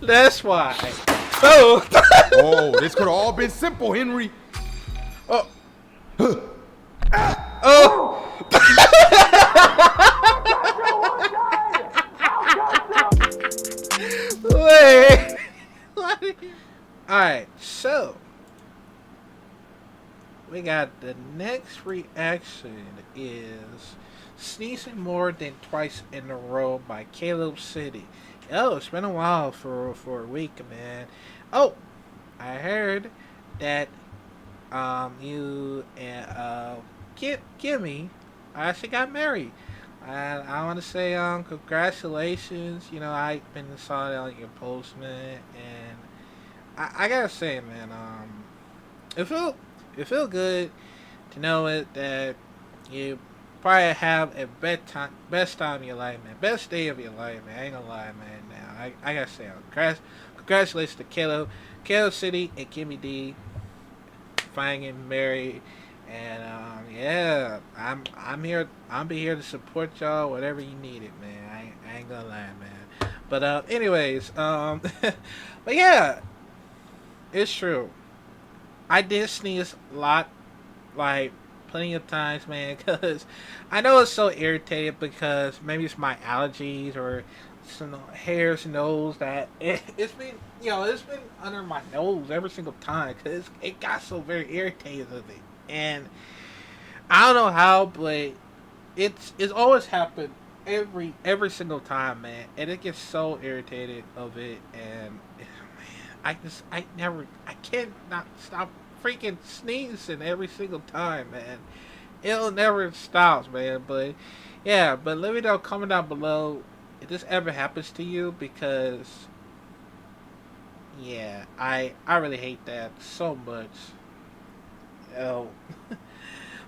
That's why. Oh. Oh, this could have all been simple, Henry. Oh. Oh. Wait. Alright, so we got the next reaction is sneezing more than twice in a row by Caleb City. Oh, it's been a while for a week, man. Oh, I heard that you and Kimmy actually got married. And I want to say congratulations. You know, I've been saw it on your post, man, and I gotta say, man, it feel it feel good to know it that you probably have a best time of your life, man, best day of your life, man. I ain't gonna lie, man. Now I gotta say, congratulations to Caleb City and Kimmy D finally getting married. And yeah, I'm here. I'll be here to support y'all, whatever you need it, man. I ain't gonna lie, man. But anyways, but yeah, it's true. I did sneeze a lot, like plenty of times, man, because I know it's so irritated because maybe it's my allergies or some hairs, nose that it's been, it's been under my nose every single time because it got so very irritated of it, and I don't know how, but it's always happened every single time, man, and it gets so irritated of it, and I can't not stop freaking sneezing every single time, man. It'll never stops, man. But yeah, but let me know comment down below if this ever happens to you because yeah, I really hate that so much. Oh,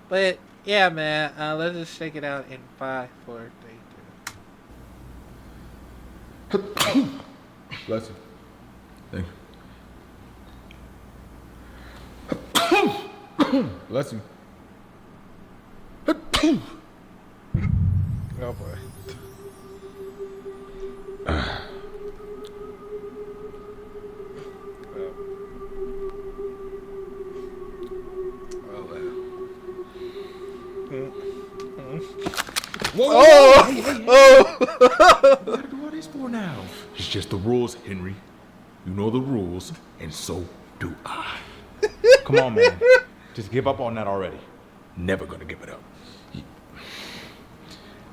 but yeah, man. Let's just check it out in 5, 4, 3, 2. Bless you. Thank you. Bless you. Oh boy. Whoa, Oh! hey, hey, hey. Oh! What gotta do all this for now? It's just the rules, Henry. You know the rules, and so do I. Come on, man. Just give up on that already. Never gonna give it up.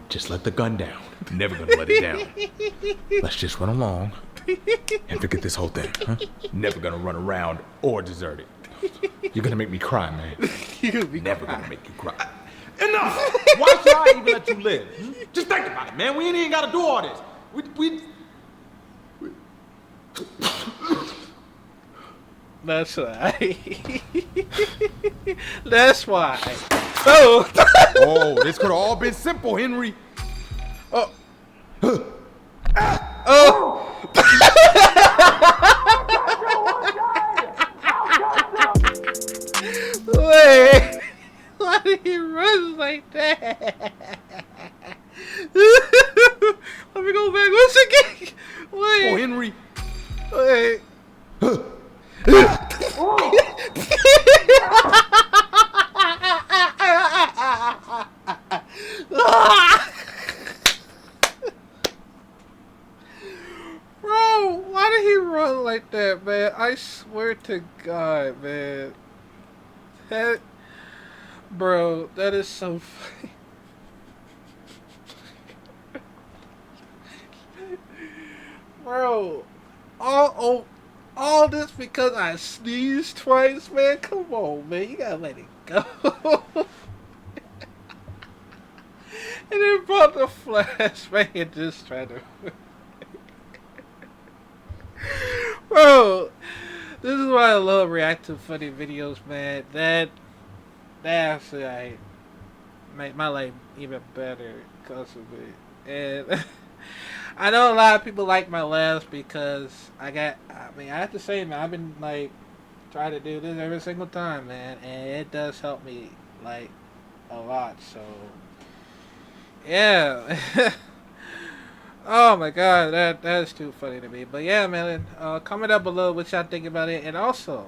Just let the gun down. Never gonna let it down. Let's just run along and forget this whole thing. Huh? Never gonna run around or desert it. You're gonna make me cry, man. Never gonna make you cry. Enough! Why should I even let you live? Just think about it, man. We ain't even gotta do all this. We That's why. That's why. Oh! Oh, this could have all been simple, Henry. Oh! Oh! Wait! Why did he run like that? Let me go back once again. Wait. Oh, Henry. Wait. Bro, why did he run like that, man? I swear to God, man. That, bro, that is so funny. Bro, all this because I sneezed twice, man. Come on, man. You gotta let it go. And then brought the flashback and just tried to. Bro, this is why I love reacting to funny videos, man. That actually made my life even better because of it. And I know a lot of people like my laughs because I have to say, man, I've been like trying to do this every single time, man, and it does help me like a lot. So yeah. Oh my god, that is too funny to me. But yeah, man, comment down below what y'all think about it, and also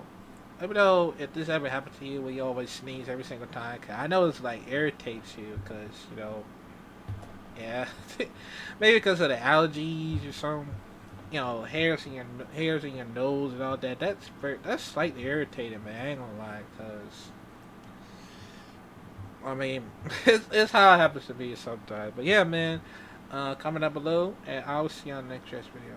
let me know if this ever happened to you where you always sneeze every single time. 'Cause I know it's like irritates you, cause you know, yeah, maybe because of the allergies or some, you know, hairs in your nose and all that. That's slightly irritating, man. I ain't gonna lie, cause I mean, it's how it happens to me sometimes. But yeah, man, comment down below, and I'll see you on the next video.